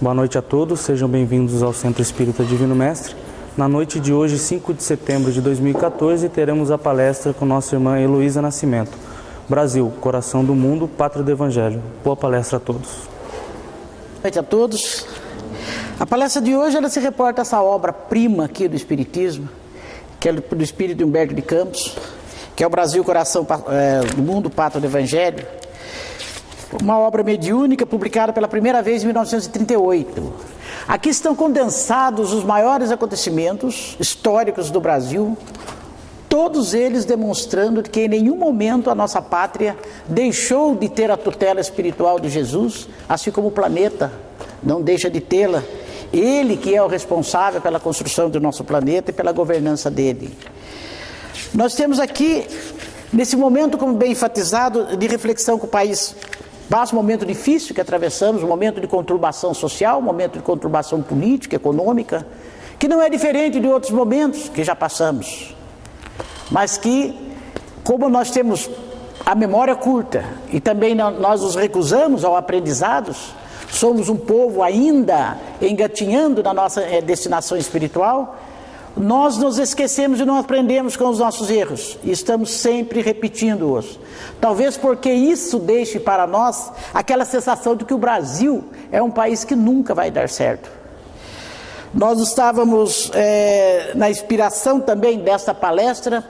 Boa noite a todos, sejam bem-vindos ao Centro Espírita Divino Mestre. Na noite de hoje, 5 de setembro de 2014, teremos a palestra com nossa irmã Heloísa Nascimento. Brasil, coração do mundo, pátria do Evangelho. Boa palestra a todos. Boa noite a todos. A palestra de hoje ela se reporta a essa obra-prima aqui do Espiritismo, que é do Espírito Humberto de Campos, que é o Brasil, coração do mundo, pátria do Evangelho. Uma obra mediúnica publicada pela primeira vez em 1938. Aqui estão condensados os maiores acontecimentos históricos do Brasil, todos eles demonstrando que em nenhum momento a nossa pátria deixou de ter a tutela espiritual de Jesus, assim como o planeta não deixa de tê-la. Ele que é o responsável pela construção do nosso planeta e pela governança dele. Nós temos aqui, nesse momento, como bem enfatizado, de reflexão com o país, passa um momento difícil que atravessamos, um momento de conturbação social, um momento de conturbação política, econômica, que não é diferente de outros momentos que já passamos, mas que, como nós temos a memória curta e também nós nos recusamos ao aprendizado, somos um povo ainda engatinhando na nossa destinação espiritual, nós nos esquecemos e não aprendemos com os nossos erros e estamos sempre repetindo-os. Talvez porque isso deixe para nós aquela sensação de que o Brasil é um país que nunca vai dar certo. Nós estávamos na inspiração também desta palestra,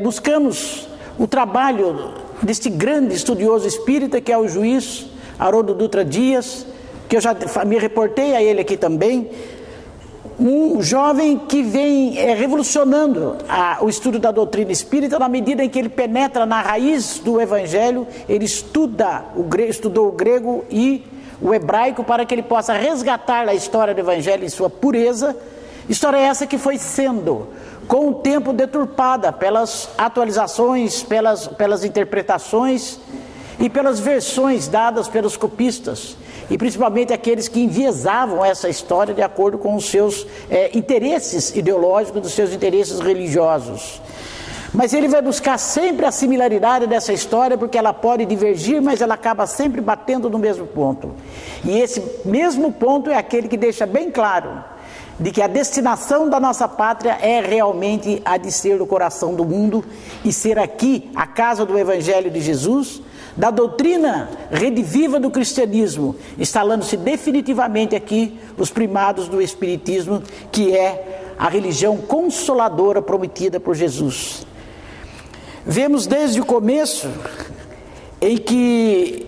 buscamos o trabalho deste grande estudioso espírita que é o juiz Haroldo Dutra Dias, que eu já me reportei a ele aqui também, um jovem que vem revolucionando o estudo da doutrina espírita na medida em que ele penetra na raiz do Evangelho, ele estudou o grego e o hebraico para que ele possa resgatar a história do Evangelho em sua pureza, história essa que foi sendo, com o tempo, deturpada pelas atualizações, pelas interpretações e pelas versões dadas pelos copistas, e principalmente aqueles que enviesavam essa história de acordo com os seus interesses ideológicos, dos seus interesses religiosos. Mas ele vai buscar sempre a similaridade dessa história, porque ela pode divergir, mas ela acaba sempre batendo no mesmo ponto. E esse mesmo ponto é aquele que deixa bem claro de que a destinação da nossa pátria é realmente a de ser o coração do mundo e ser aqui a casa do Evangelho de Jesus, da doutrina rediviva do cristianismo, instalando-se definitivamente aqui os primados do Espiritismo, que é a religião consoladora prometida por Jesus. Vemos desde o começo em que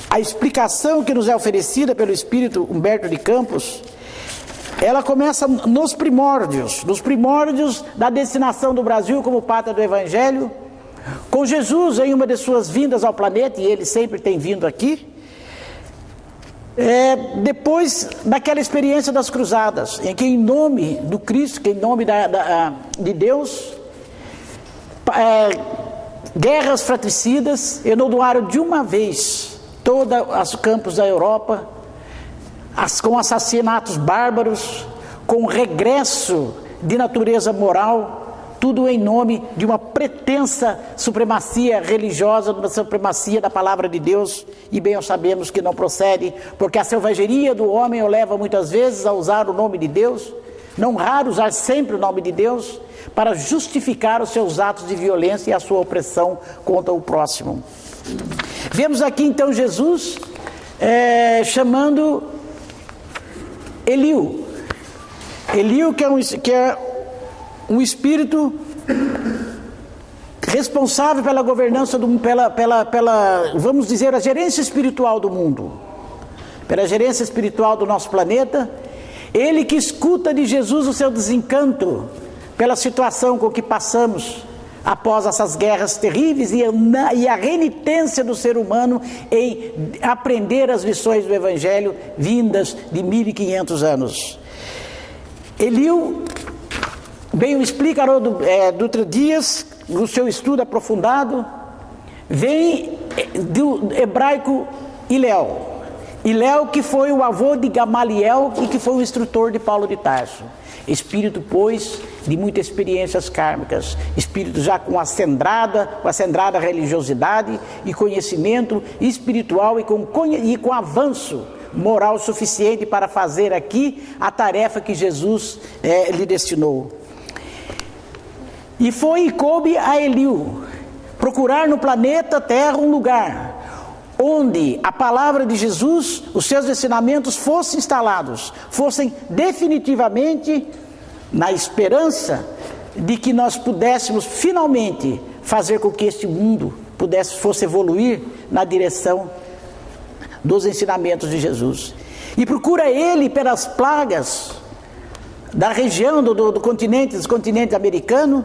a explicação que nos é oferecida pelo Espírito Humberto de Campos, ela começa nos primórdios da destinação do Brasil como pátria do Evangelho, com Jesus em uma de suas vindas ao planeta, e ele sempre tem vindo aqui, depois daquela experiência das cruzadas, em que em nome do Cristo, que em nome de Deus, guerras fratricidas enodoaram de uma vez todos os campos da Europa, com assassinatos bárbaros, com regresso de natureza moral, tudo em nome de uma pretensa supremacia religiosa, uma supremacia da palavra de Deus, e bem sabemos que não procede, porque a selvageria do homem o leva muitas vezes a usar o nome de Deus, não raro usar sempre o nome de Deus, para justificar os seus atos de violência e a sua opressão contra o próximo. Vemos aqui então Jesus chamando Eliú, que é um espírito responsável pela governança, vamos dizer, a gerência espiritual do mundo, pela gerência espiritual do nosso planeta, ele que escuta de Jesus o seu desencanto pela situação com que passamos após essas guerras terríveis e a renitência do ser humano em aprender as lições do Evangelho vindas de 1500 anos. Eliú, bem o explica Haroldo Dutra Dias, no seu estudo aprofundado, vem do hebraico Hillel, que foi o avô de Gamaliel e que foi o instrutor de Paulo de Tarso. espírito, pois, de muitas experiências kármicas, espírito já com acendrada religiosidade e conhecimento espiritual e com avanço moral suficiente para fazer aqui a tarefa que Jesus lhe destinou. E foi e coube a Eliú procurar no planeta Terra um lugar onde a palavra de Jesus, os seus ensinamentos fossem instalados, fossem definitivamente, na esperança de que nós pudéssemos finalmente fazer com que este mundo fosse evoluir na direção dos ensinamentos de Jesus. E procura ele pelas plagas da região do continente americano,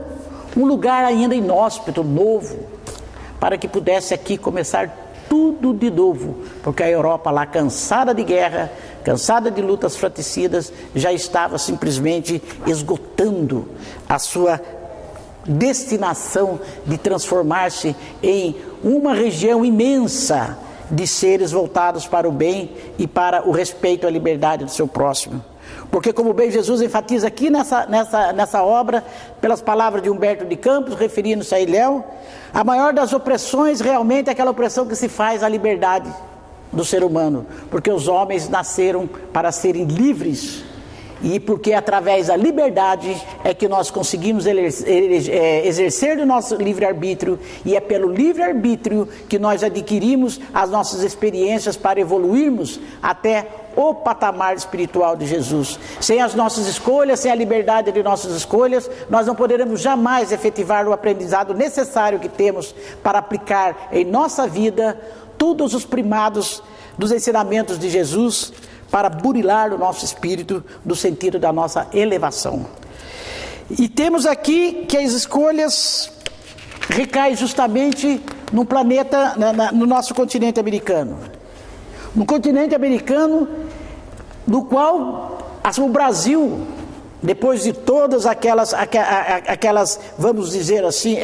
um lugar ainda inóspito, novo, para que pudesse aqui começar tudo de novo, porque a Europa lá, cansada de guerra, cansada de lutas fratricidas, já estava simplesmente esgotando a sua destinação de transformar-se em uma região imensa de seres voltados para o bem e para o respeito à liberdade do seu próximo. Porque, como bem Jesus enfatiza aqui nessa obra, pelas palavras de Humberto de Campos, referindo-se a Ilhéu, a maior das opressões realmente é aquela opressão que se faz à liberdade do ser humano, porque os homens nasceram para serem livres, e porque através da liberdade é que nós conseguimos exercer o nosso livre-arbítrio, e é pelo livre-arbítrio que nós adquirimos as nossas experiências para evoluirmos até o patamar espiritual de Jesus. Sem as nossas escolhas, sem a liberdade de nossas escolhas, nós não poderemos jamais efetivar o aprendizado necessário que temos para aplicar em nossa vida todos os primados dos ensinamentos de Jesus, para burilar o nosso espírito no sentido da nossa elevação. E temos aqui que as escolhas recaem justamente no planeta, no nosso continente americano. No continente americano, no qual o Brasil, depois de todas aquelas, vamos dizer assim,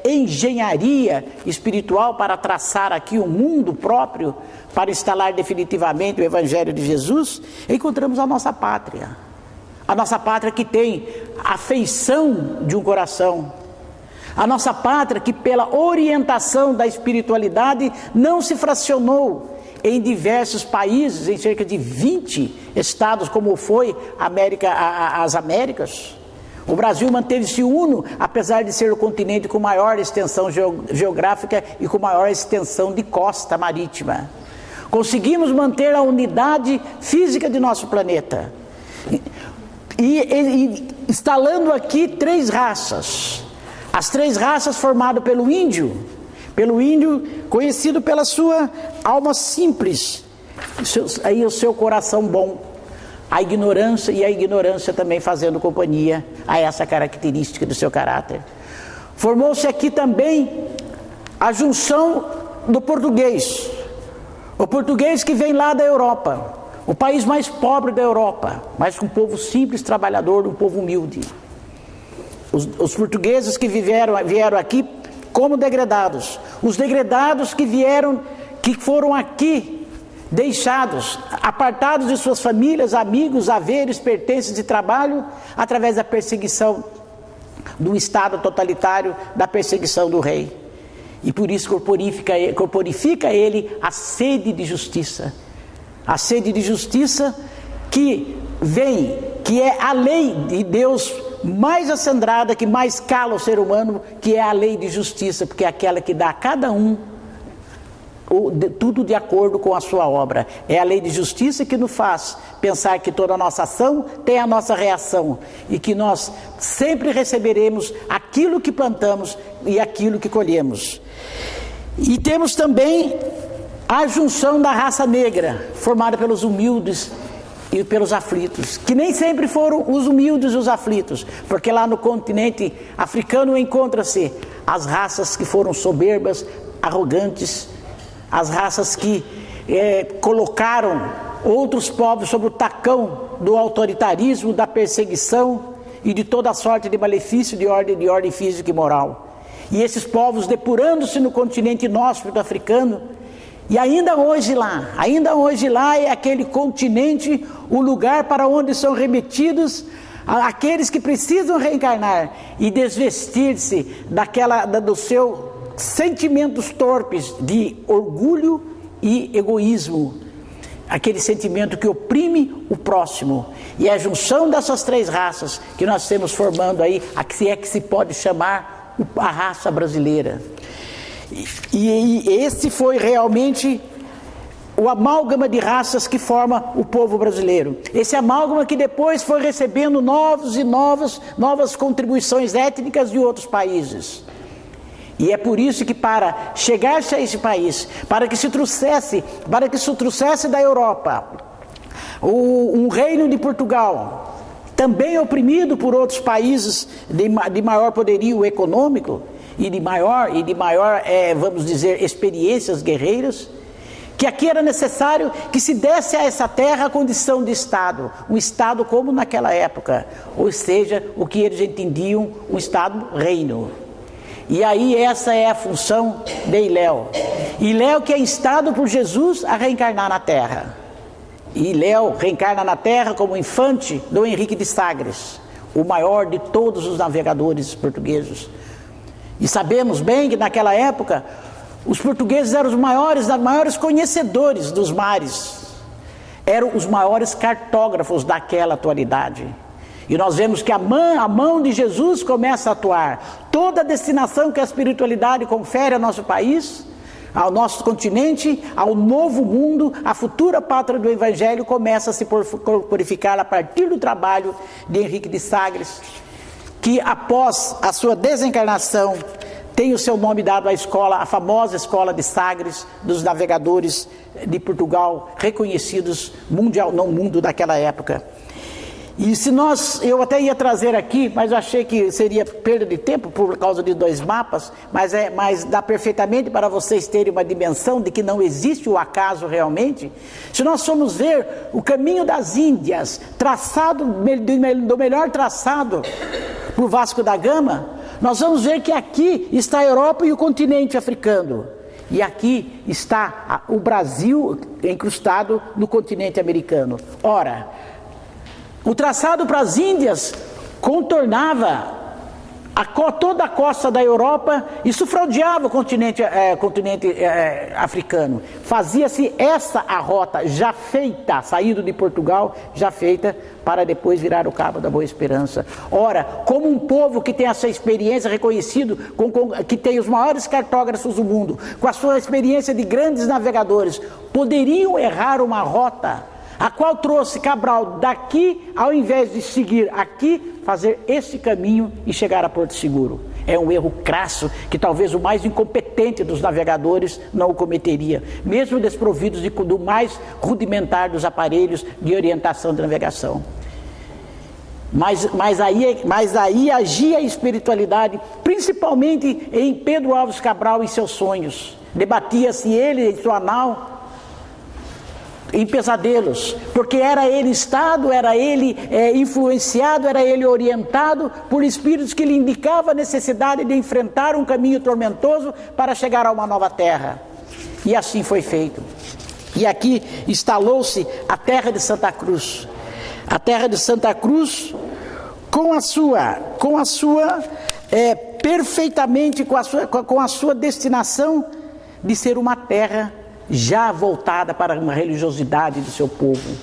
engenharia espiritual para traçar aqui um mundo próprio, para instalar definitivamente o Evangelho de Jesus, encontramos a nossa pátria. A nossa pátria que tem a feição de um coração. A nossa pátria que, pela orientação da espiritualidade, não se fracionou em diversos países, em cerca de 20 estados, como foi as Américas. O Brasil manteve-se uno, apesar de ser o continente com maior extensão geográfica e com maior extensão de costa marítima. Conseguimos manter a unidade física de nosso planeta. E instalando aqui 3 raças. As 3 raças formadas pelo índio conhecido pela sua alma simples, aí o seu coração bom, a ignorância também fazendo companhia a essa característica do seu caráter. Formou-se aqui também a junção do português, o português que vem lá da Europa, o país mais pobre da Europa, mas com um povo simples, trabalhador, um povo humilde. Os portugueses que vieram aqui como degredados, os degredados que foram aqui deixados, apartados de suas famílias, amigos, haveres, pertences e trabalho, através da perseguição do Estado totalitário, da perseguição do rei. E por isso corporifica ele a sede de justiça. A sede de justiça que é a lei de Deus mais acendrada, que mais cala o ser humano, que é a lei de justiça, porque é aquela que dá a cada um tudo de acordo com a sua obra. É a lei de justiça que nos faz pensar que toda a nossa ação tem a nossa reação, e que nós sempre receberemos aquilo que plantamos e aquilo que colhemos. E temos também a junção da raça negra, formada pelos humildes e pelos aflitos, que nem sempre foram os humildes e os aflitos, porque lá no continente africano encontra-se as raças que foram soberbas, arrogantes, as raças que colocaram outros povos sob o tacão do autoritarismo, da perseguição e de toda sorte de malefício de ordem física e moral. E esses povos, depurando-se no continente inóspito africano, e ainda hoje lá é aquele continente o lugar para onde são remetidos aqueles que precisam reencarnar e desvestir-se dos seus sentimentos torpes de orgulho e egoísmo, aquele sentimento que oprime o próximo. E é a junção dessas três raças que nós temos formando aí, se é que se pode chamar a raça brasileira. E esse foi realmente o amálgama de raças que forma o povo brasileiro. Esse amálgama que depois foi recebendo novas contribuições étnicas de outros países. E é por isso que, para chegar-se a esse país, para que se trouxesse da Europa um reino de Portugal, também oprimido por outros países de maior poderio econômico e de maior, vamos dizer, experiências guerreiras, que aqui era necessário que se desse a essa terra a condição de Estado, um Estado como naquela época, ou seja, o que eles entendiam, um Estado-reino. E aí essa é a função de Iléu. Iléu que é instado por Jesus a reencarnar na terra. E Iléu reencarna na terra como infante do Henrique de Sagres, o maior de todos os navegadores portugueses. E sabemos bem que naquela época os portugueses eram os maiores conhecedores dos mares, eram os maiores cartógrafos daquela atualidade. E nós vemos que a mão de Jesus começa a atuar. Toda a destinação que a espiritualidade confere ao nosso país, ao nosso continente, ao novo mundo, a futura pátria do Evangelho começa a se purificar a partir do trabalho de Henrique de Sagres, que após a sua desencarnação tem o seu nome dado à escola, a famosa escola de Sagres, dos navegadores de Portugal, reconhecidos mundial, no mundo daquela época. E eu até ia trazer aqui, mas eu achei que seria perda de tempo por causa de 2 mapas, mas dá perfeitamente para vocês terem uma dimensão de que não existe o acaso realmente. Se nós formos ver o caminho das Índias, traçado do melhor traçado por Vasco da Gama, nós vamos ver que aqui está a Europa e o continente africano. E aqui está o Brasil incrustado no continente americano. Ora, o traçado para as Índias contornava toda a costa da Europa e sufragiava o continente africano. Fazia-se a rota já feita, saído de Portugal, já feita, para depois virar o Cabo da Boa Esperança. Ora, como um povo que tem essa experiência reconhecido, que tem os maiores cartógrafos do mundo, com a sua experiência de grandes navegadores, poderiam errar uma rota, a qual trouxe Cabral daqui, ao invés de seguir aqui, fazer esse caminho e chegar a Porto Seguro. É um erro crasso que talvez o mais incompetente dos navegadores não o cometeria, mesmo desprovidos do mais rudimentar dos aparelhos de orientação de navegação. Mas aí agia a espiritualidade, principalmente em Pedro Álvares Cabral e seus sonhos. Debatia-se ele em sua nau em pesadelos, porque era ele instado, era ele influenciado, era ele orientado por espíritos que lhe indicavam a necessidade de enfrentar um caminho tormentoso para chegar a uma nova terra. E assim foi feito. E aqui instalou-se a terra de Santa Cruz. A terra de Santa Cruz com a sua perfeitamente com a sua destinação de ser uma terra já voltada para uma religiosidade do seu povo.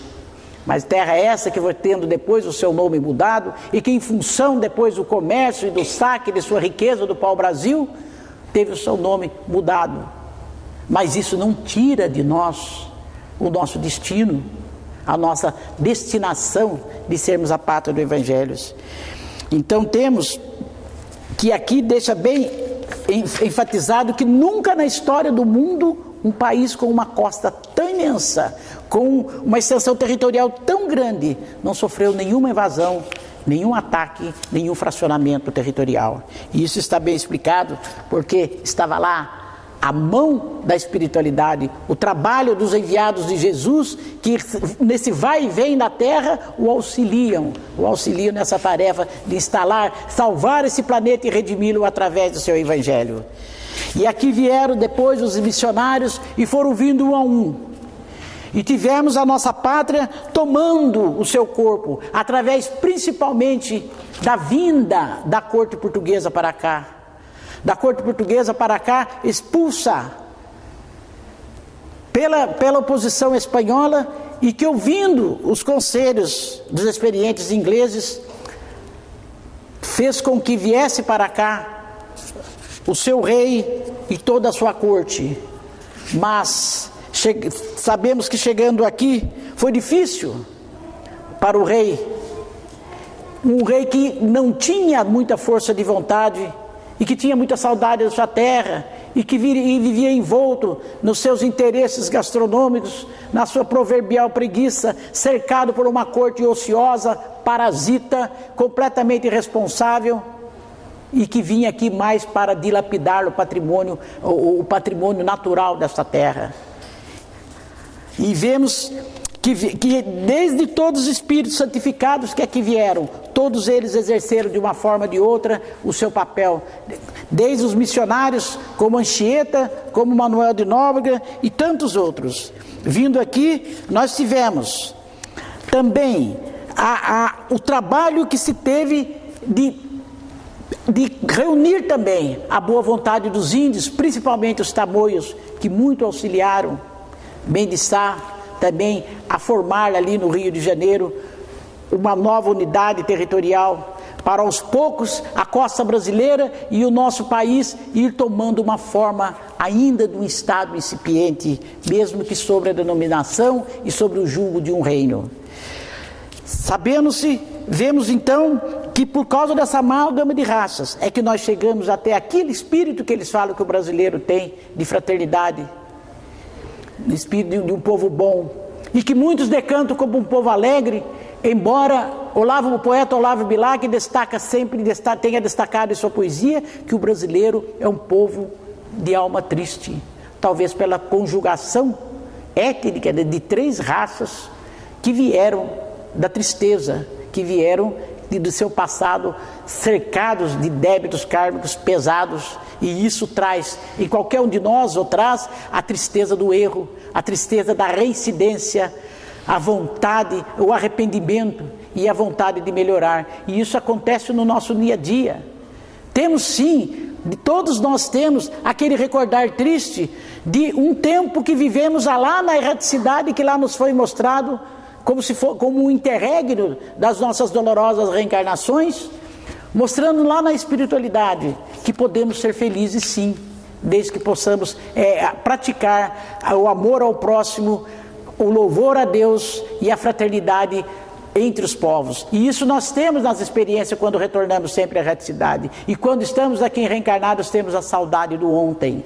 Mas terra essa que foi tendo depois o seu nome mudado e que, em função depois do comércio e do saque de sua riqueza do pau-brasil, teve o seu nome mudado. Mas isso não tira de nós o nosso destino, a nossa destinação de sermos a pátria do Evangelho. Então temos que aqui deixa bem enfatizado que nunca na história do mundo um país com uma costa tão imensa, com uma extensão territorial tão grande, não sofreu nenhuma invasão, nenhum ataque, nenhum fracionamento territorial. E isso está bem explicado porque estava lá a mão da espiritualidade, o trabalho dos enviados de Jesus, que nesse vai e vem da terra o auxiliam nessa tarefa de salvar esse planeta e redimi-lo através do seu Evangelho. E aqui vieram depois os missionários e foram vindo um a um. E tivemos a nossa pátria tomando o seu corpo, através principalmente da vinda da corte portuguesa para cá. Da corte portuguesa para cá, expulsa pela oposição espanhola, e que, ouvindo os conselhos dos experientes ingleses, fez com que viesse para cá o seu rei e toda a sua corte. Mas sabemos que chegando aqui foi difícil para o rei, um rei que não tinha muita força de vontade e que tinha muita saudade da sua terra e que vivia envolto nos seus interesses gastronômicos, na sua proverbial preguiça, cercado por uma corte ociosa, parasita, completamente irresponsável, e que vinha aqui mais para dilapidar o patrimônio natural desta terra. E vemos que desde todos os espíritos santificados que aqui vieram, todos eles exerceram de uma forma ou de outra o seu papel, desde os missionários como Anchieta, como Manuel de Nóbrega e tantos outros. Vindo aqui, nós tivemos também o trabalho que se teve de reunir também a boa vontade dos índios, principalmente os tamoios, que muito auxiliaram Mendes Sá também a formar ali no Rio de Janeiro uma nova unidade territorial, para aos poucos a costa brasileira e o nosso país ir tomando uma forma ainda de um estado incipiente, mesmo que sobre a denominação e sobre o jugo de um reino. Vemos então que por causa dessa amálgama de raças é que nós chegamos até aquele espírito que eles falam que o brasileiro tem de fraternidade, espírito de um povo bom, e que muitos decantam como um povo alegre, embora o poeta Olavo Bilac tenha destacado em sua poesia que o brasileiro é um povo de alma triste, talvez pela conjugação étnica de 3 raças que vieram da tristeza, que vieram do seu passado cercados de débitos kármicos pesados, e isso traz, em qualquer um de nós, ou traz a tristeza do erro, a tristeza da reincidência, a vontade, o arrependimento e a vontade de melhorar. E isso acontece no nosso dia a dia. Temos sim, todos nós temos aquele recordar triste de um tempo que vivemos lá na erraticidade, que lá nos foi mostrado como um interregno das nossas dolorosas reencarnações, mostrando lá na espiritualidade que podemos ser felizes sim, desde que possamos praticar o amor ao próximo, o louvor a Deus e a fraternidade entre os povos. E isso nós temos nas experiências quando retornamos sempre à erraticidade. E quando estamos aqui reencarnados, temos a saudade do ontem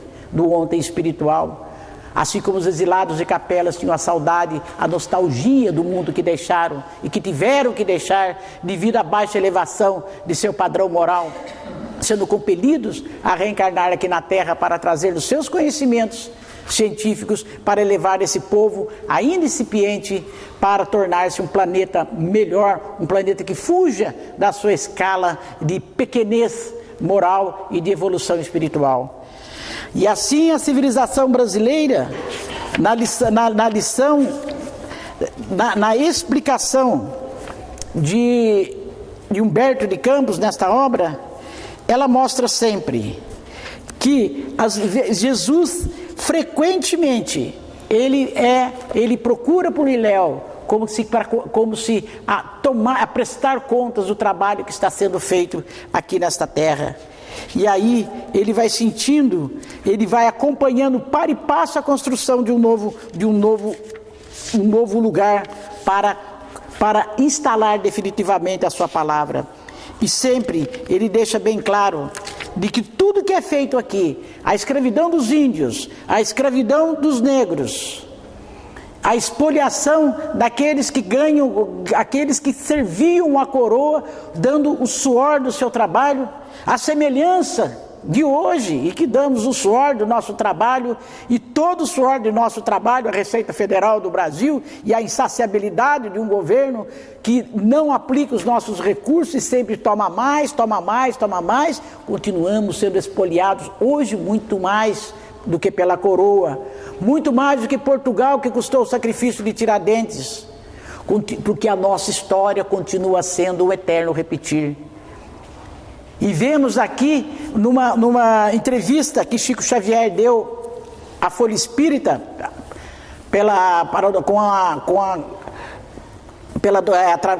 espiritual. Assim como os exilados de capelas tinham a saudade, a nostalgia do mundo que deixaram e que tiveram que deixar devido à baixa elevação de seu padrão moral, sendo compelidos a reencarnar aqui na Terra para trazer os seus conhecimentos científicos para elevar esse povo ainda incipiente para tornar-se um planeta melhor, um planeta que fuja da sua escala de pequenez moral e de evolução espiritual. E assim a civilização brasileira, na explicação de Humberto de Campos nesta obra, ela mostra sempre que Jesus frequentemente ele procura por Iléu como se a prestar contas do trabalho que está sendo feito aqui nesta terra. E aí ele vai sentindo, ele vai acompanhando para e passo a construção de um novo lugar para instalar definitivamente a sua palavra. E sempre ele deixa bem claro de que tudo que é feito aqui, a escravidão dos índios, a escravidão dos negros, a expoliação daqueles que aqueles que serviam a coroa, dando o suor do seu trabalho, a semelhança de hoje, e que damos o suor do nosso trabalho, e todo o suor do nosso trabalho, a Receita Federal do Brasil, e a insaciabilidade de um governo que não aplica os nossos recursos e sempre toma mais, continuamos sendo expoliados hoje muito mais do que pela coroa, muito mais do que Portugal, que custou o sacrifício de Tiradentes, porque a nossa história continua sendo o eterno repetir. E vemos aqui, numa entrevista que Chico Xavier deu à Folha Espírita,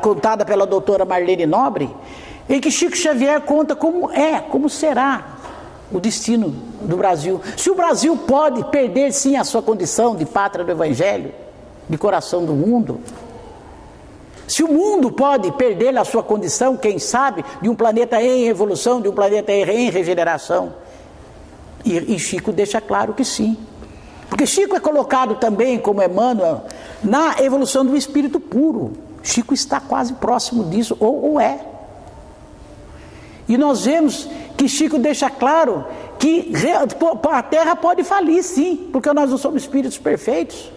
contada pela doutora Marlene Nobre, em que Chico Xavier conta como será o destino do Brasil. Se o Brasil pode perder sim a sua condição de pátria do Evangelho, de coração do mundo, se o mundo pode perder a sua condição, quem sabe, de um planeta em evolução, de um planeta em regeneração, e Chico deixa claro que sim. Porque Chico é colocado também, como Emmanuel, na evolução do espírito puro. Chico está quase próximo disso, ou é. E nós vemos que Chico deixa claro que a Terra pode falir, sim, porque nós não somos espíritos perfeitos.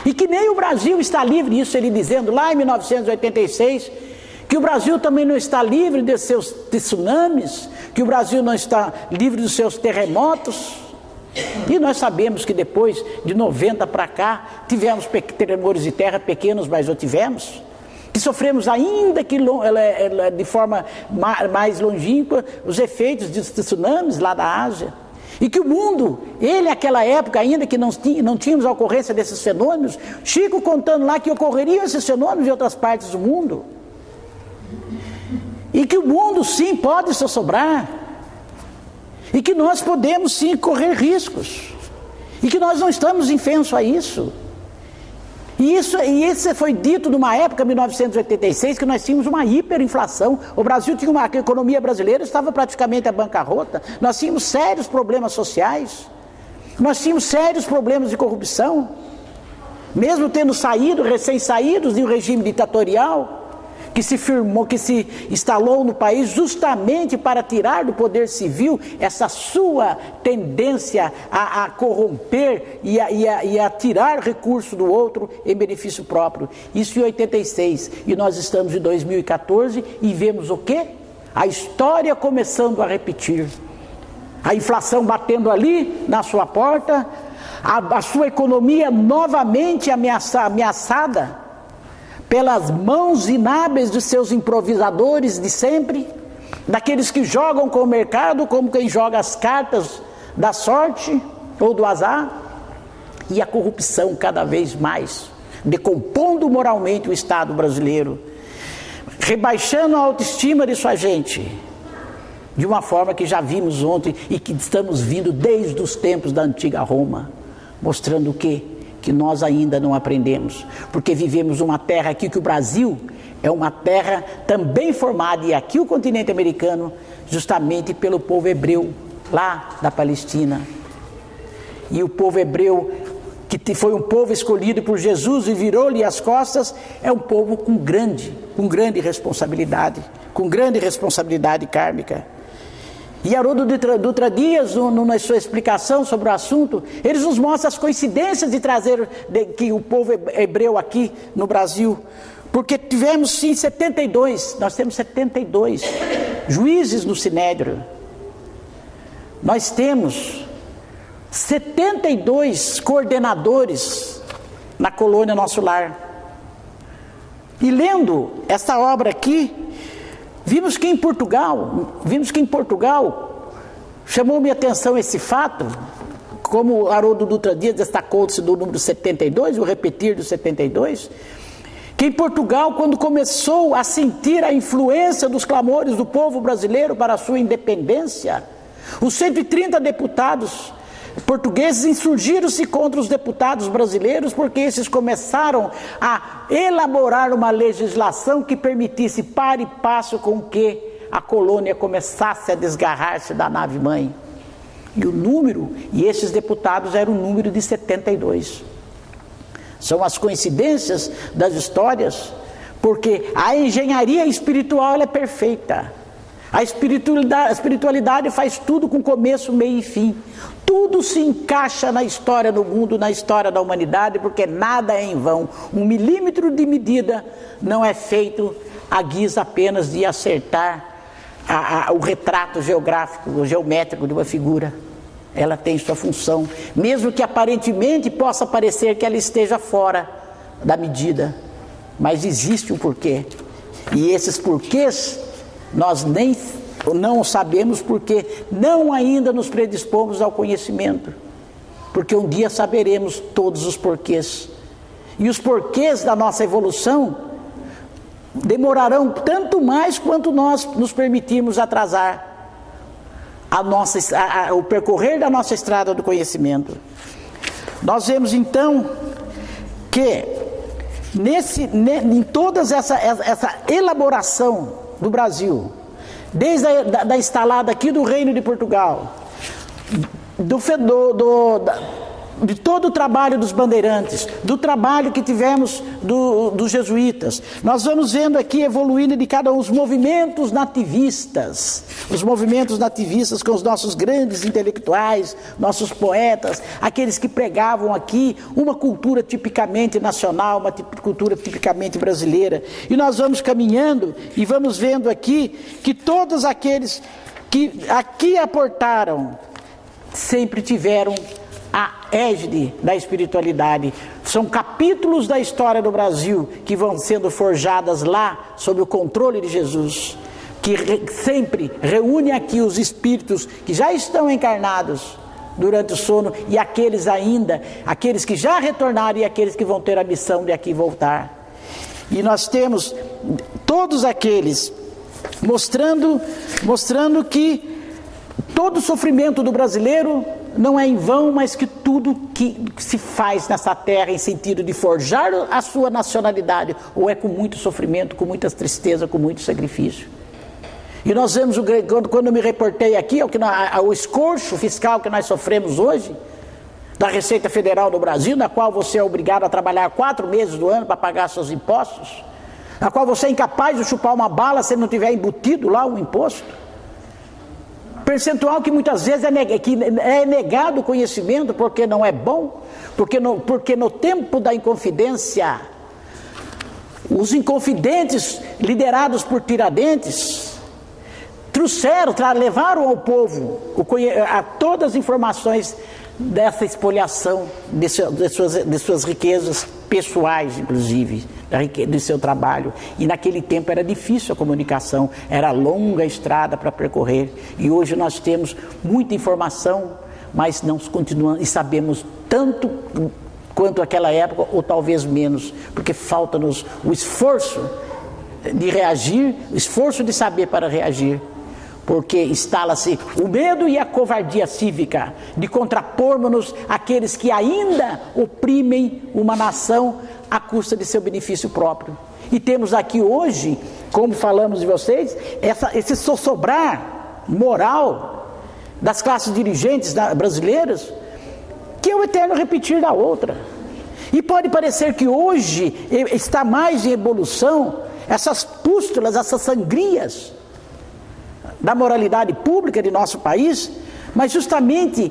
E que nem o Brasil está livre, isso ele dizendo lá em 1986, que o Brasil também não está livre de seus tsunamis, que o Brasil não está livre dos seus terremotos. E nós sabemos que depois de 90 para cá, tivemos tremores de terra pequenos, mas já tivemos. Que sofremos ainda que de forma mais longínqua os efeitos de tsunamis lá da Ásia. E que o mundo, naquela época ainda que não tínhamos a ocorrência desses fenômenos, Chico contando lá que ocorreriam esses fenômenos em outras partes do mundo. E que o mundo sim pode se assombrar. E que nós podemos sim correr riscos. E que nós não estamos infensos a isso. E isso foi dito numa época, 1986, que nós tínhamos uma hiperinflação. O Brasil tinha a economia brasileira estava praticamente à bancarrota. Nós tínhamos sérios problemas sociais. Nós tínhamos sérios problemas de corrupção. Mesmo tendo recém-saídos de um regime ditatorial, que se instalou no país justamente para tirar do poder civil essa sua tendência a corromper e a tirar recurso do outro em benefício próprio. Isso em 86. E nós estamos em 2014 e vemos o quê? A história começando a repetir. A inflação batendo ali na sua porta, a sua economia novamente ameaçada pelas mãos inábeis de seus improvisadores de sempre, daqueles que jogam com o mercado como quem joga as cartas da sorte ou do azar, e a corrupção cada vez mais, decompondo moralmente o Estado brasileiro, rebaixando a autoestima de sua gente, de uma forma que já vimos ontem e que estamos vindo desde os tempos da antiga Roma, mostrando o quê? Que nós ainda não aprendemos, porque vivemos uma terra aqui, que o Brasil é uma terra também formada, e aqui o continente americano, justamente pelo povo hebreu, lá da Palestina. E o povo hebreu, que foi um povo escolhido por Jesus e virou-lhe as costas, é um povo com grande responsabilidade kármica. E Haroldo Dutra Dias, na sua explicação sobre o assunto, eles nos mostram as coincidências de trazer que o povo hebreu aqui no Brasil. Porque tivemos sim 72, nós temos 72 juízes no Sinédrio. Nós temos 72 coordenadores na colônia Nosso Lar. E lendo essa obra aqui, vimos que em Portugal, chamou-me a atenção esse fato, como Haroldo Dutra Dias destacou-se do número 72, o repetir do 72, que em Portugal, quando começou a sentir a influência dos clamores do povo brasileiro para a sua independência, os 130 deputados portugueses insurgiram-se contra os deputados brasileiros, porque esses começaram a elaborar uma legislação que permitisse par e passo com que a colônia começasse a desgarrar-se da nave-mãe. E esses deputados eram o número de 72. São as coincidências das histórias, porque a engenharia espiritual ela é perfeita. A espiritualidade faz tudo com começo, meio e fim. Tudo se encaixa na história do mundo, na história da humanidade, porque nada é em vão. 1 milímetro de medida não é feito à guisa apenas de acertar o retrato geográfico, geométrico de uma figura. ela tem sua função, mesmo que aparentemente possa parecer que ela esteja fora da medida, mas existe um porquê, e esses porquês nós não sabemos, porque não ainda nos predispomos ao conhecimento, porque um dia saberemos todos os porquês, e os porquês da nossa evolução demorarão tanto mais quanto nós nos permitirmos atrasar o percorrer da nossa estrada do conhecimento. Nós vemos então que em toda essa elaboração do Brasil, desde da instalada aqui do Reino de Portugal, de todo o trabalho dos bandeirantes, do trabalho que tivemos dos jesuítas, nós vamos vendo aqui evoluindo de cada um os movimentos nativistas com os nossos grandes intelectuais, nossos poetas, aqueles que pregavam aqui uma cultura tipicamente nacional, uma cultura tipicamente brasileira, e nós vamos caminhando e vamos vendo aqui que todos aqueles que aqui aportaram sempre tiveram a égide da espiritualidade. São capítulos da história do Brasil que vão sendo forjadas lá sob o controle de Jesus, que sempre reúne aqui os espíritos que já estão encarnados durante o sono, e aqueles que já retornaram e aqueles que vão ter a missão de aqui voltar. E nós temos todos aqueles mostrando que todo o sofrimento do brasileiro não é em vão, mas que tudo que se faz nessa terra em sentido de forjar a sua nacionalidade, ou é com muito sofrimento, com muita tristeza, com muito sacrifício. E nós vemos, quando eu me reportei aqui, ao escorço fiscal que nós sofremos hoje, da Receita Federal do Brasil, na qual você é obrigado a trabalhar 4 meses do ano para pagar seus impostos, na qual você é incapaz de chupar uma bala se não tiver embutido lá um imposto. Percentual que muitas vezes é negado o conhecimento porque não é bom, porque no tempo da inconfidência, os inconfidentes liderados por Tiradentes levaram ao povo a todas as informações dessa espoliação de suas riquezas pessoais, inclusive, de seu trabalho. E naquele tempo era difícil a comunicação, era longa a estrada para percorrer, e hoje nós temos muita informação, mas não continuamos e sabemos tanto quanto aquela época, ou talvez menos, porque falta-nos o esforço de reagir, o esforço de saber para reagir, porque instala-se o medo e a covardia cívica de contrapormos-nos àqueles que ainda oprimem uma nação à custa de seu benefício próprio. E temos aqui hoje, como falamos de vocês, esse sossobrar moral das classes dirigentes brasileiras, que é o eterno repetir da outra. E pode parecer que hoje está mais em evolução essas pústulas, essas sangrias da moralidade pública de nosso país, mas justamente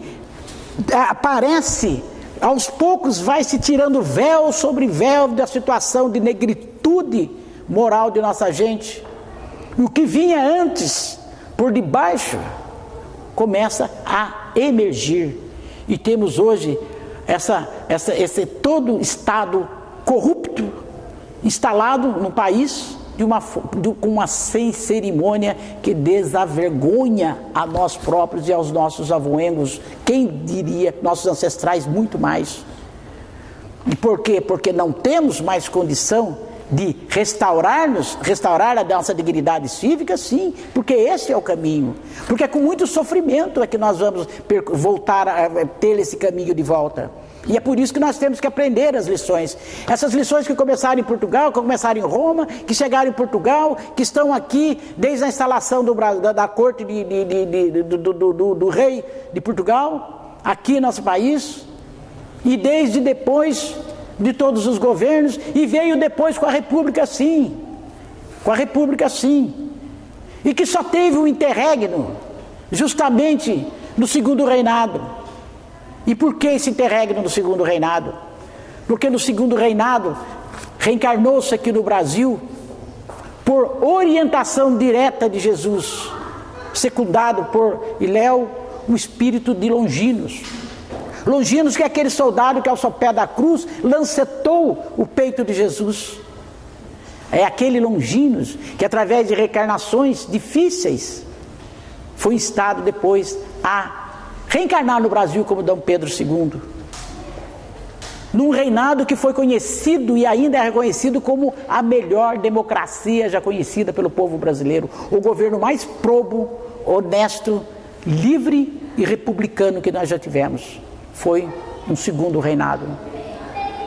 aparece, aos poucos vai se tirando véu sobre véu da situação de negritude moral de nossa gente. O que vinha antes, por debaixo, começa a emergir. E temos hoje esse todo estado corrupto instalado no país, com uma sem cerimônia que desavergonha a nós próprios e aos nossos avoengos, quem diria, nossos ancestrais, muito mais. E por quê? Porque não temos mais condição de restaurar a nossa dignidade cívica, sim, porque esse é o caminho, porque é com muito sofrimento é que nós vamos voltar a ter esse caminho de volta. E é por isso que nós temos que aprender as lições. Essas lições que começaram em Portugal, que começaram em Roma, que chegaram em Portugal, que estão aqui desde a instalação da corte do rei de Portugal, aqui em nosso país, e desde depois de todos os governos, e veio depois com a República sim, e que só teve um interregno, justamente no segundo reinado. E por que esse interregno no segundo reinado? Porque no segundo reinado reencarnou-se aqui no Brasil, por orientação direta de Jesus, secundado por Hilel, o espírito de Longinos. Longinos, que é aquele soldado que ao sopé da cruz lancetou o peito de Jesus. É aquele Longinos que, através de reencarnações difíceis, foi instado depois a reencarnar no Brasil como Dom Pedro II. Num reinado que foi conhecido e ainda é reconhecido como a melhor democracia já conhecida pelo povo brasileiro. O governo mais probo, honesto, livre e republicano que nós já tivemos. Foi um segundo reinado.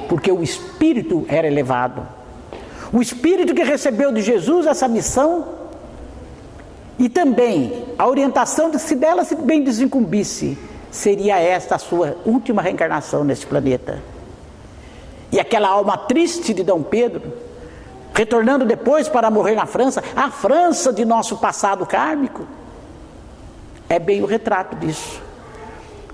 Porque o espírito era elevado. O espírito que recebeu de Jesus essa missão e também a orientação de se dela se bem desincumbisse, seria esta a sua última reencarnação neste planeta. E aquela alma triste de Dom Pedro, retornando depois para morrer na França, a França de nosso passado kármico, é bem o retrato disso.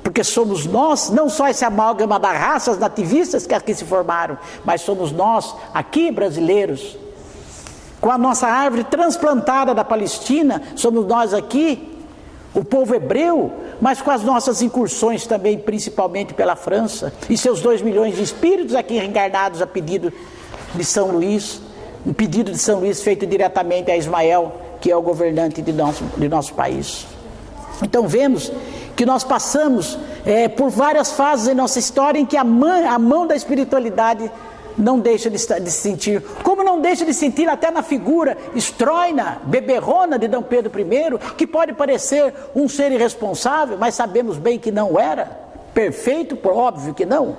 Porque somos nós, não só esse amálgama das raças nativistas que aqui se formaram, mas somos nós, aqui brasileiros, com a nossa árvore transplantada da Palestina, somos nós aqui, o povo hebreu, mas com as nossas incursões também, principalmente pela França, e seus 2 milhões de espíritos aqui reencarnados a pedido de São Luís, um pedido de São Luís feito diretamente a Ismael, que é o governante de nosso país. Então vemos que nós passamos por várias fases em nossa história em que a mão da espiritualidade não deixa de se sentir, como não deixa de sentir até na figura estroina, beberrona de Dom Pedro I, que pode parecer um ser irresponsável, mas sabemos bem que não era perfeito, por óbvio que não,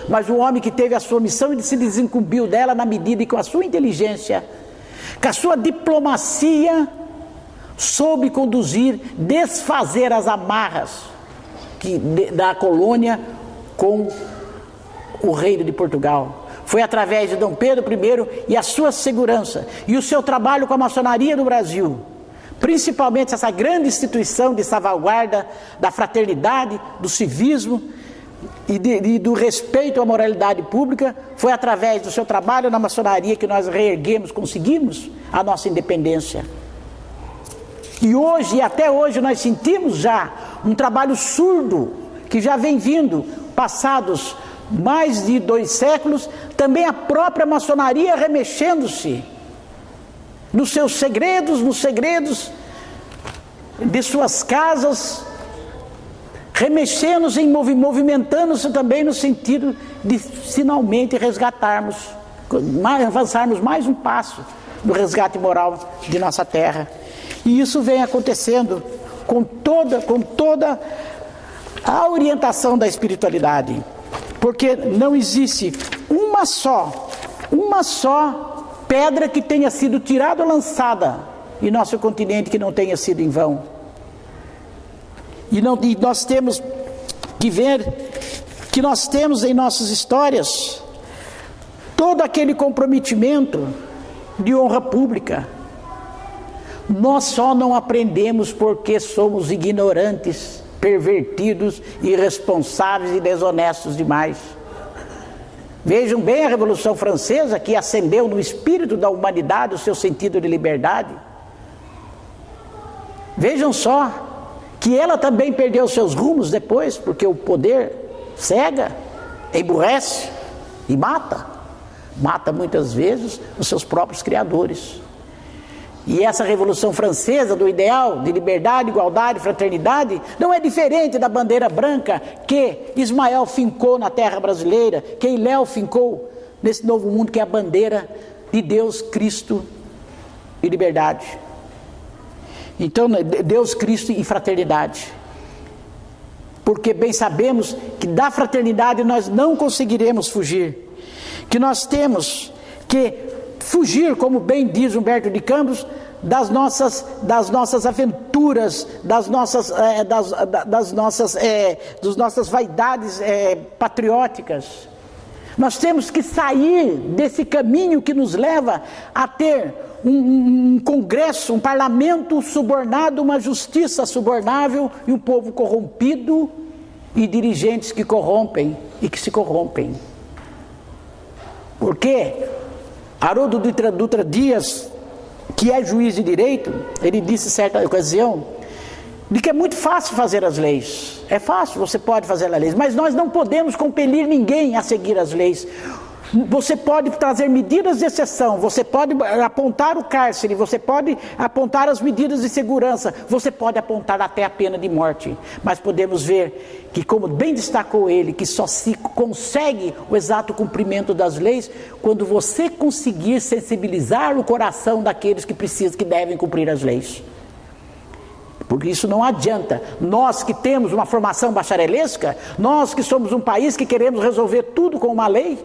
mas um homem que teve a sua missão e se desincumbiu dela na medida em que com a sua inteligência, com a sua diplomacia, soube conduzir, desfazer as amarras da colônia com o reino de Portugal. Foi através de Dom Pedro I e a sua segurança e o seu trabalho com a maçonaria do Brasil, principalmente essa grande instituição de salvaguarda da fraternidade, do civismo e do respeito à moralidade pública, foi através do seu trabalho na maçonaria que nós reerguemos, conseguimos a nossa independência. E hoje, e até hoje, nós sentimos já um trabalho surdo que já vem vindo, passados mais de 2 séculos, também a própria maçonaria remexendo-se nos seus segredos, nos segredos de suas casas, remexendo-se, movimentando-se também no sentido de finalmente resgatarmos, avançarmos mais um passo no resgate moral de nossa terra. E isso vem acontecendo com toda a orientação da espiritualidade. Porque não existe uma só pedra que tenha sido tirada ou lançada em nosso continente que não tenha sido em vão. E nós temos que ver que nós temos em nossas histórias todo aquele comprometimento de honra pública. Nós só não aprendemos porque somos ignorantes, pervertidos, irresponsáveis e desonestos demais. Vejam bem a Revolução Francesa, que acendeu no espírito da humanidade o seu sentido de liberdade. Vejam só que ela também perdeu seus rumos depois, porque o poder cega, emburrece e mata muitas vezes os seus próprios criadores. E essa Revolução Francesa do ideal de liberdade, igualdade, fraternidade, não é diferente da bandeira branca que Ismael fincou na terra brasileira, que Iléu fincou nesse novo mundo, que é a bandeira de Deus, Cristo e liberdade. Então, Deus, Cristo e fraternidade. Porque bem sabemos que da fraternidade nós não conseguiremos fugir, que nós temos que fugir, como bem diz Humberto de Campos, das nossas aventuras, das nossas vaidades patrióticas. Nós temos que sair desse caminho que nos leva a ter um congresso, um parlamento subornado, uma justiça subornável e um povo corrompido e dirigentes que corrompem e que se corrompem. Porque Haroldo Dutra Dias, que é juiz de direito, ele disse certa ocasião de que é muito fácil fazer as leis. É fácil, você pode fazer as leis, mas nós não podemos compelir ninguém a seguir as leis. Você pode trazer medidas de exceção, você pode apontar o cárcere, você pode apontar as medidas de segurança, você pode apontar até a pena de morte. Mas podemos ver que, como bem destacou ele, que só se consegue o exato cumprimento das leis quando você conseguir sensibilizar o coração daqueles que precisam, que devem cumprir as leis. Porque isso não adianta. Nós que temos uma formação bacharelesca, nós que somos um país que queremos resolver tudo com uma lei,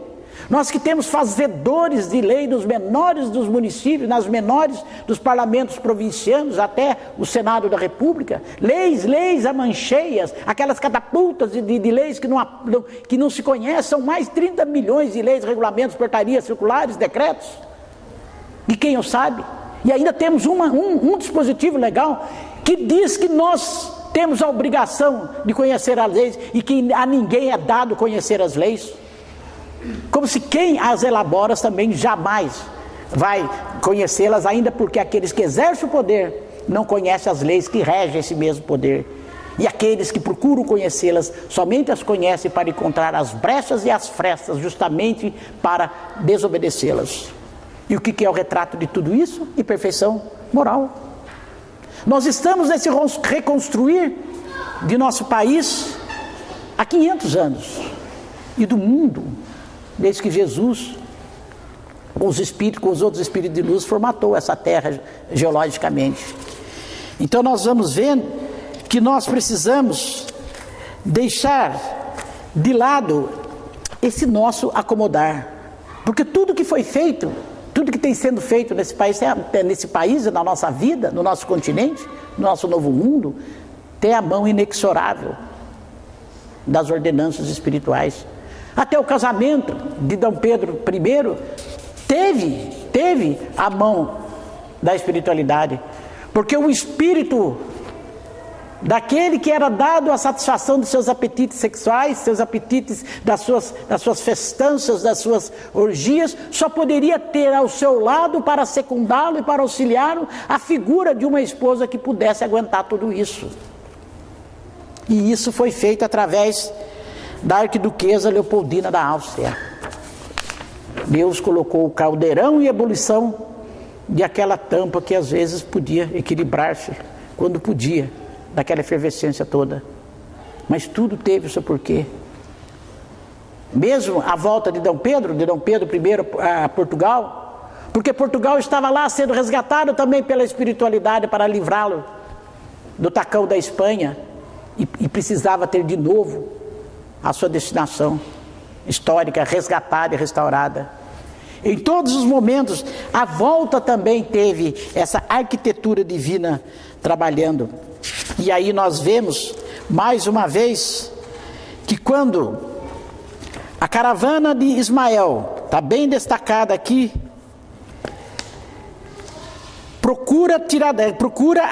nós que temos fazedores de lei nos menores dos municípios, nas menores dos parlamentos provincianos, até o Senado da República, leis a mancheias, aquelas catapultas de leis que não se conhecem, são mais de 30 milhões de leis, regulamentos, portarias, circulares, decretos, e quem o sabe? E ainda temos um dispositivo legal que diz que nós temos a obrigação de conhecer as leis e que a ninguém é dado conhecer as leis. Como se quem as elabora também jamais vai conhecê-las, ainda porque aqueles que exercem o poder não conhecem as leis que regem esse mesmo poder. E aqueles que procuram conhecê-las, somente as conhecem para encontrar as brechas e as frestas, justamente para desobedecê-las. E o que é o retrato de tudo isso? Imperfeição moral. Nós estamos nesse reconstruir de nosso país há 500 anos. E do mundo, desde que Jesus, com os outros espíritos de luz, formatou essa terra geologicamente. Então nós vamos vendo que nós precisamos deixar de lado esse nosso acomodar. Porque tudo que foi feito, tudo que tem sendo feito nesse país, na nossa vida, no nosso continente, no nosso novo mundo, tem a mão inexorável das ordenanças espirituais. Até o casamento de Dom Pedro I teve a mão da espiritualidade, porque o espírito daquele que era dado a satisfação dos seus apetites sexuais, seus apetites das suas festanças, das suas orgias, só poderia ter ao seu lado, para secundá-lo e para auxiliá-lo, a figura de uma esposa que pudesse aguentar tudo isso. E isso foi feito através da arquiduquesa Leopoldina da Áustria. Deus colocou o caldeirão em ebulição de aquela tampa que às vezes podia equilibrar-se, quando podia, daquela efervescência toda. Mas tudo teve o seu porquê. Mesmo a volta de Dom Pedro I a Portugal, porque Portugal estava lá sendo resgatado também pela espiritualidade para livrá-lo do tacão da Espanha, e precisava ter de novo a sua destinação histórica resgatada e restaurada. Em todos os momentos, a volta também teve essa arquitetura divina trabalhando. E aí nós vemos, mais uma vez, que quando a caravana de Ismael, está bem destacada aqui, procura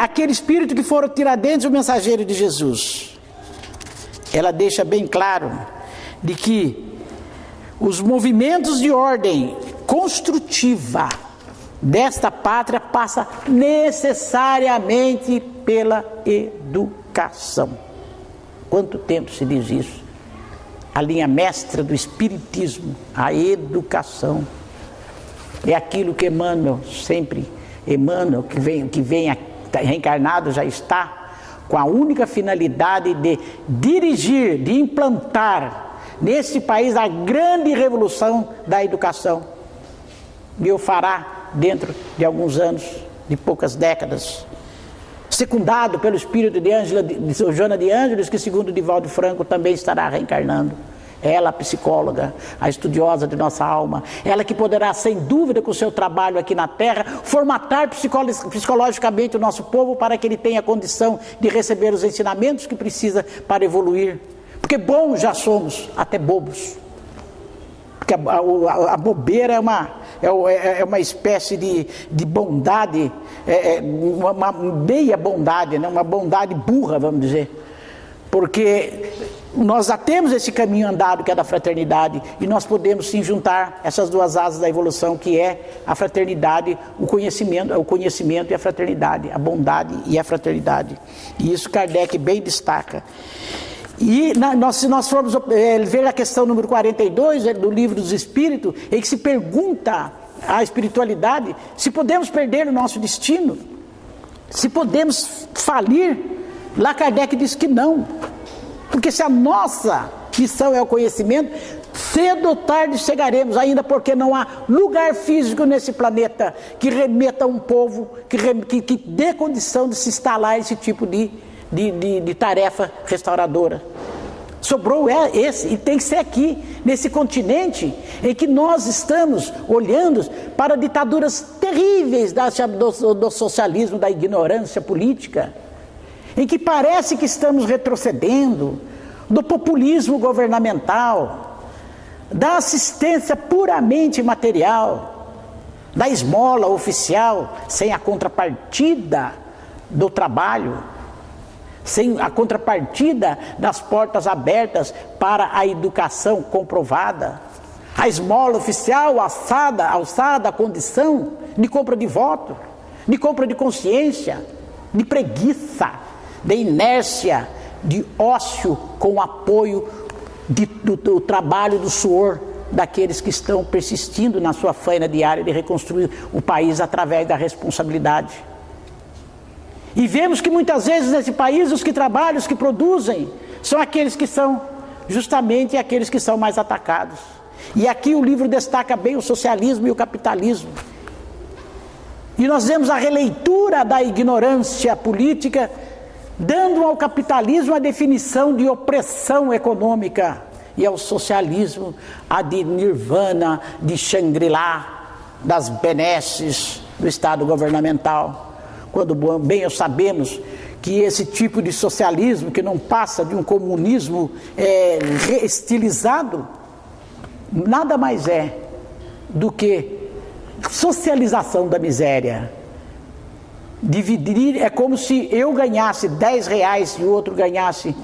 aquele espírito que fora Tiradentes, o mensageiro de Jesus. Ela deixa bem claro de que os movimentos de ordem construtiva desta pátria passa necessariamente pela educação. Quanto tempo se diz isso? A linha mestra do espiritismo, a educação. É aquilo que Emmanuel, que vem reencarnado, já está com a única finalidade de dirigir, de implantar nesse país a grande revolução da educação. E o fará dentro de alguns anos, de poucas décadas, secundado pelo espírito de Joana de Ângeles, que segundo Divaldo Franco também estará reencarnando. Ela, a psicóloga, a estudiosa de nossa alma, ela que poderá, sem dúvida, com o seu trabalho aqui na Terra, formatar psicologicamente o nosso povo para que ele tenha condição de receber os ensinamentos que precisa para evoluir. Porque bons já somos, até bobos. Porque a bobeira é uma espécie de bondade, uma meia bondade, né? Uma bondade burra, vamos dizer. Porque nós já temos esse caminho andado que é da fraternidade, e nós podemos sim juntar essas duas asas da evolução, que é a fraternidade, o conhecimento e a fraternidade, a bondade e a fraternidade. E isso Kardec bem destaca. E se nós formos ver a questão número 42 do Livro dos Espíritos, em que se pergunta à espiritualidade se podemos perder o nosso destino, se podemos falir, lá Kardec diz que não. Porque se a nossa missão é o conhecimento, cedo ou tarde chegaremos, ainda porque não há lugar físico nesse planeta que remeta a um povo, que dê condição de se instalar esse tipo de tarefa restauradora. Sobrou esse, e tem que ser aqui, nesse continente, em que nós estamos olhando para ditaduras terríveis do socialismo, da ignorância política, em que parece que estamos retrocedendo, do populismo governamental, da assistência puramente material, da esmola oficial, sem a contrapartida do trabalho, sem a contrapartida das portas abertas para a educação comprovada, a esmola oficial alçada à condição de compra de voto, de compra de consciência, de preguiça, de inércia, de ócio, com o apoio do trabalho, do suor daqueles que estão persistindo na sua faina diária de reconstruir o país através da responsabilidade. E vemos que muitas vezes nesse país os que trabalham, os que produzem, são aqueles que são justamente aqueles que são mais atacados. E aqui o livro destaca bem o socialismo e o capitalismo. E nós vemos a releitura da ignorância política, dando ao capitalismo a definição de opressão econômica, e ao socialismo a de nirvana, de Shangri-La, das benesses do Estado governamental. Quando bem sabemos que esse tipo de socialismo, que não passa de um comunismo estilizado, nada mais é do que socialização da miséria. Dividir é como se eu ganhasse 10 reais e o outro ganhasse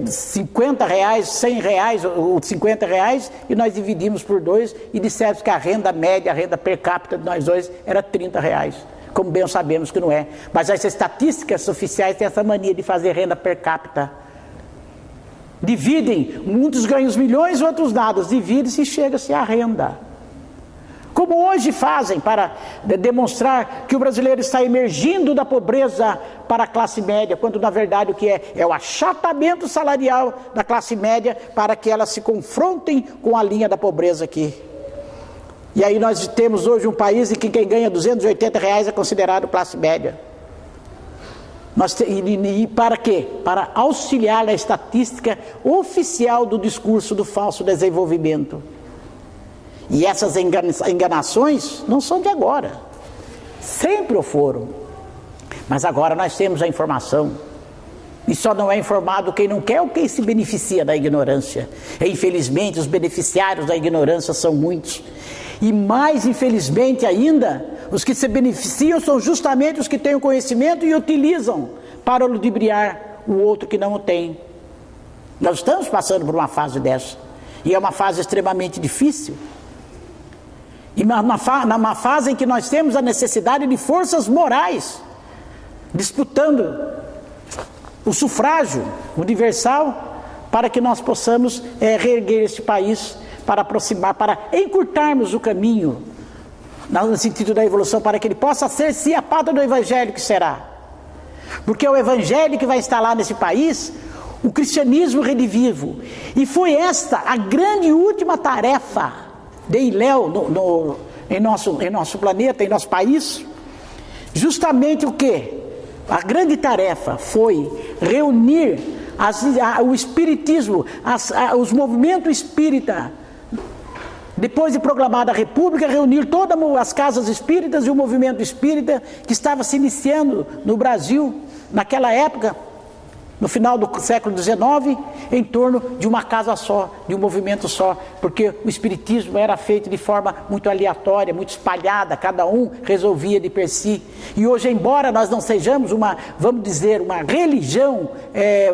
50 reais, 100 reais ou 50 reais, e nós dividimos por dois e dissemos que a renda média, a renda per capita de nós dois era 30 reais. Como bem sabemos que não é. Mas as estatísticas oficiais têm essa mania de fazer renda per capita. Dividem, muitos ganham os milhões, outros nada, divide-se e chega-se à renda. Como hoje fazem para demonstrar que o brasileiro está emergindo da pobreza para a classe média, quando na verdade o que é o achatamento salarial da classe média para que elas se confrontem com a linha da pobreza aqui. E aí nós temos hoje um país em que quem ganha 280 reais é considerado classe média. E para quê? Para auxiliar na estatística oficial do discurso do falso desenvolvimento. E essas enganações não são de agora, sempre o foram. Mas agora nós temos a informação. E só não é informado quem não quer ou quem se beneficia da ignorância. E, infelizmente, os beneficiários da ignorância são muitos. E mais infelizmente ainda, os que se beneficiam são justamente os que têm o conhecimento e utilizam para ludibriar o outro que não o tem. Nós estamos passando por uma fase dessa. E é uma fase extremamente difícil. E numa fase em que nós temos a necessidade de forças morais disputando o sufrágio universal para que nós possamos reerguer este país, para aproximar, para encurtarmos o caminho no sentido da evolução, para que ele possa ser sim a pátria do Evangelho que será. Porque é o Evangelho que vai instalar nesse país o cristianismo redivivo. E foi esta a grande e última tarefa de Iléu em nosso planeta, em nosso país. Justamente o que? A grande tarefa foi reunir o espiritismo, os movimentos espíritas. Depois de proclamada a República, reunir todas as casas espíritas e o movimento espírita que estava se iniciando no Brasil naquela época, no final do século XIX, em torno de uma casa só, de um movimento só, porque o espiritismo era feito de forma muito aleatória, muito espalhada, cada um resolvia de per si. E hoje, embora nós não sejamos uma, vamos dizer, uma religião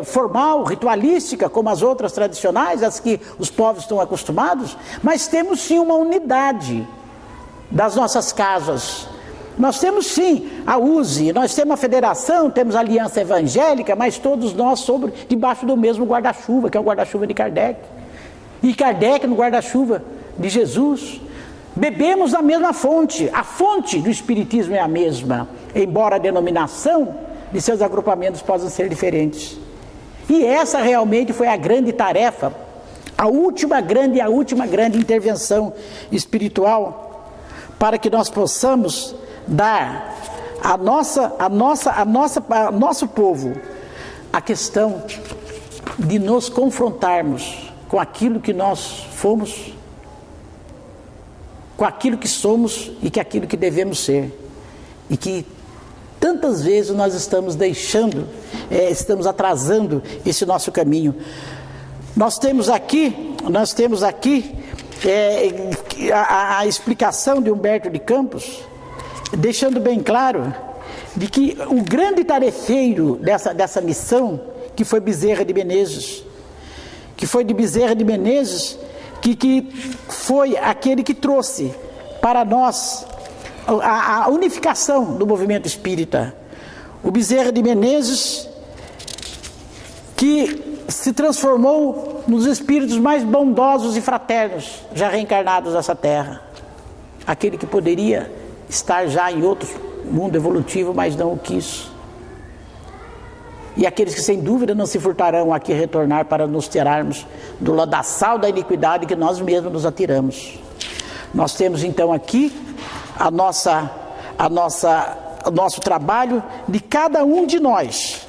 formal, ritualística, como as outras tradicionais, as que os povos estão acostumados, mas temos sim uma unidade das nossas casas. Nós temos sim a USE, nós temos a federação, temos a aliança evangélica, mas todos nós debaixo do mesmo guarda-chuva, que é o guarda-chuva de Kardec. E Kardec no guarda-chuva de Jesus. Bebemos da mesma fonte, a fonte do espiritismo é a mesma, embora a denominação de seus agrupamentos possam ser diferentes. E essa realmente foi a grande tarefa, a última grande intervenção espiritual, para que nós possamos dar ao nosso povo a questão de nos confrontarmos com aquilo que nós fomos, com aquilo que somos e com aquilo que devemos ser, e que tantas vezes nós estamos deixando, estamos atrasando esse nosso caminho. Nós temos aqui a explicação de Humberto de Campos, deixando bem claro de que o grande tarefeiro dessa missão, que foi Bezerra de Menezes, que foi aquele que trouxe para nós a unificação do movimento espírita. O Bezerra de Menezes, que se transformou nos espíritos mais bondosos e fraternos já reencarnados nessa terra. Aquele que poderia estar já em outro mundo evolutivo, mas não o quis. E aqueles que sem dúvida não se furtarão aqui retornar para nos tirarmos do ladaçal da iniquidade que nós mesmos nos atiramos. Nós temos então aqui o nosso trabalho de cada um de nós.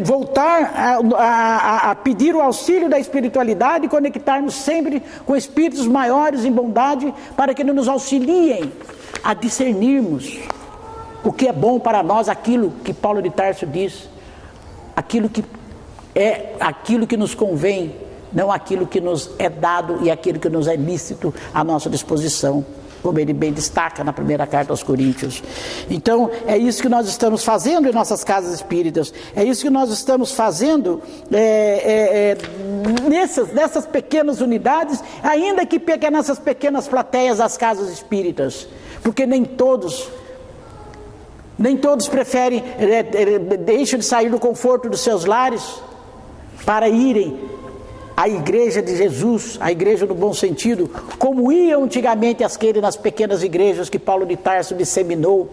Voltar a pedir o auxílio da espiritualidade e conectarmos sempre com espíritos maiores em bondade, para que nos auxiliem a discernirmos o que é bom para nós, aquilo que Paulo de Tarso diz, aquilo que é aquilo que nos convém, não aquilo que nos é dado e aquilo que nos é lícito à nossa disposição, como ele bem destaca na primeira carta aos Coríntios. Então, é isso que nós estamos fazendo em nossas casas espíritas, é isso que nós estamos fazendo nessas pequenas unidades, ainda que nessas pequenas plateias das casas espíritas, porque nem todos preferem, deixam de sair do conforto dos seus lares para irem a igreja de Jesus, a igreja no bom sentido, como iam antigamente aqueles nas pequenas igrejas que Paulo de Tarso disseminou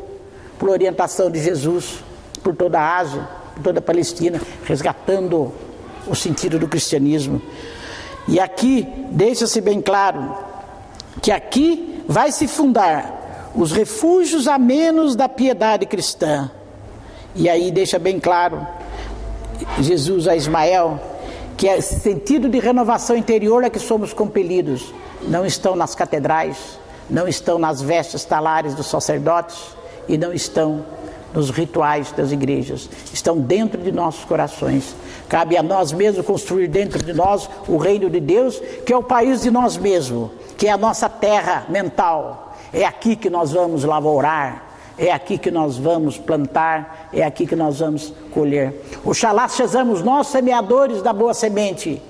por orientação de Jesus, por toda a Ásia, por toda a Palestina, resgatando o sentido do cristianismo. E aqui deixa-se bem claro que aqui vai se fundar os refúgios amenos da piedade cristã. E aí deixa bem claro Jesus a Ismael, que é esse sentido de renovação interior a que somos compelidos. Não estão nas catedrais, não estão nas vestes talares dos sacerdotes e não estão nos rituais das igrejas. Estão dentro de nossos corações. Cabe a nós mesmos construir dentro de nós o reino de Deus, que é o país de nós mesmos, que é a nossa terra mental. É aqui que nós vamos lavourar, é aqui que nós vamos plantar, é aqui que nós vamos colher. Oxalá sejamos nós semeadores da boa semente.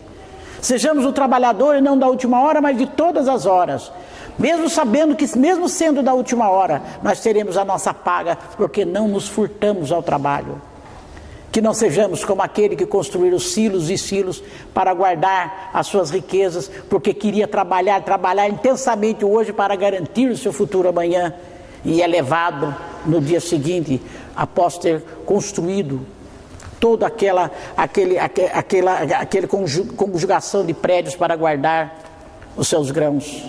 Sejamos o trabalhador, e não da última hora, mas de todas as horas. Mesmo sabendo que, mesmo sendo da última hora, nós teremos a nossa paga, porque não nos furtamos ao trabalho. Que não sejamos como aquele que construiu silos e silos para guardar as suas riquezas, porque queria trabalhar intensamente hoje para garantir o seu futuro amanhã. E é levado no dia seguinte, após ter construído toda aquela conjugação de prédios para guardar os seus grãos.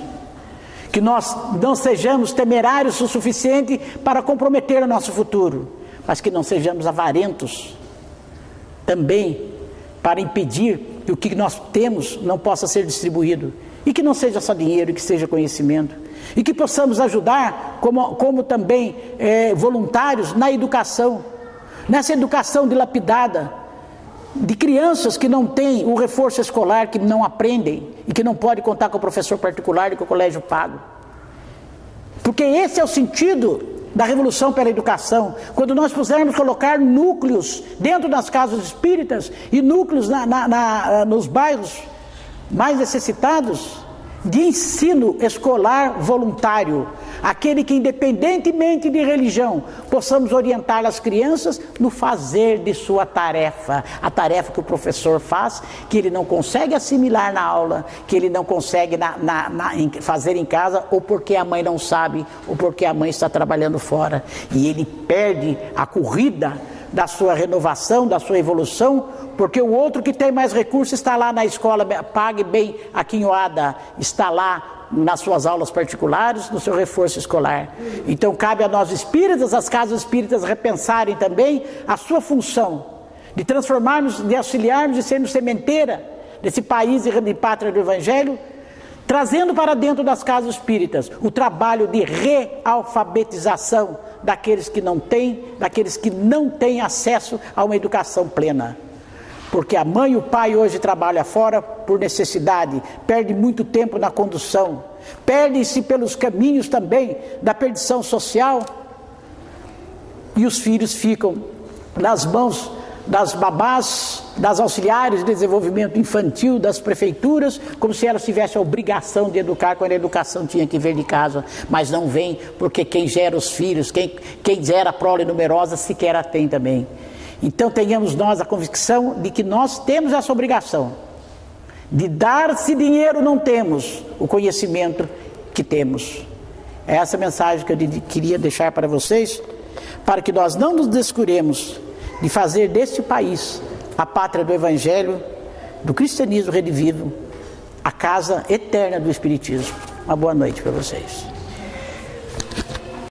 Que nós não sejamos temerários o suficiente para comprometer o nosso futuro, mas que não sejamos avarentos também para impedir que o que nós temos não possa ser distribuído. E que não seja só dinheiro, que seja conhecimento. E que possamos ajudar como também voluntários na educação. nessa educação dilapidada, de crianças que não têm o reforço escolar, que não aprendem e que não podem contar com o professor particular e com o colégio pago. Porque esse é o sentido da revolução pela educação. Quando nós pudermos colocar núcleos dentro das casas espíritas e núcleos nos bairros mais necessitados de ensino escolar voluntário, aquele que, independentemente de religião, possamos orientar as crianças no fazer de sua tarefa, a tarefa que o professor faz, que ele não consegue assimilar na aula, que ele não consegue fazer em casa, ou porque a mãe não sabe, ou porque a mãe está trabalhando fora, e ele perde a corrida da sua renovação, da sua evolução, porque o outro que tem mais recursos está lá na escola, pague bem aquinhoada, está lá nas suas aulas particulares, no seu reforço escolar. Então cabe a nós espíritas, as casas espíritas, repensarem também a sua função de transformarmos, de auxiliarmos e sermos sementeira desse país e pátria do Evangelho, trazendo para dentro das casas espíritas o trabalho de realfabetização daqueles que não têm acesso a uma educação plena. Porque a mãe e o pai hoje trabalham fora por necessidade, perde muito tempo na condução, perde-se pelos caminhos também da perdição social, e os filhos ficam nas mãos das babás, das auxiliares de desenvolvimento infantil, das prefeituras, como se elas tivessem a obrigação de educar, quando a educação tinha que vir de casa, mas não vem, porque quem gera os filhos, quem gera a prole numerosa, sequer a tem também. Então tenhamos nós a convicção de que nós temos essa obrigação de dar, se dinheiro não temos, o conhecimento que temos. É essa mensagem que eu queria deixar para vocês, para que nós não nos descuremos de fazer deste país a pátria do Evangelho, do cristianismo redivivo, a casa eterna do Espiritismo. Uma boa noite para vocês.